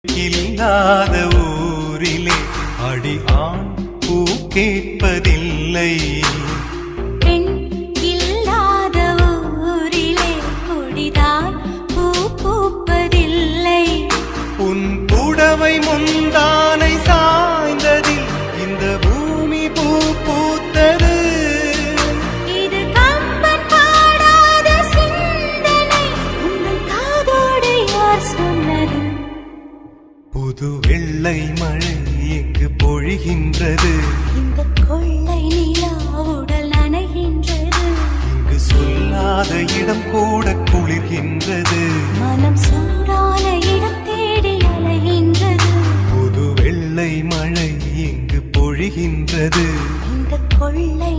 இல்லாத ஊரிலே அடி ஆண் பூ கேட்பதில்லை. பெண் இல்லாத ஊரிலே கொடிதான் பூ பூப்பதில்லை. உன் புடவை முந்தானை சாய்ந்ததில் இந்த பூமி பூ பூத்தது. இது கம்பன் பாடாத சிந்தனை, உங்கள் காதோடு யார் சொன்னது? புது வெள்ளை மழை எங்கு பொழிகின்றது. இந்த கொள்ளை நிலா உடல் நனைகின்றது. இங்கு சொல்லாத இடம் கூட குளிர்கின்றது. மனம் சூடான இடம் தேடி அலைகின்றது. புது வெள்ளை மழை எங்கு பொழிகின்றது. இந்த கொள்ளை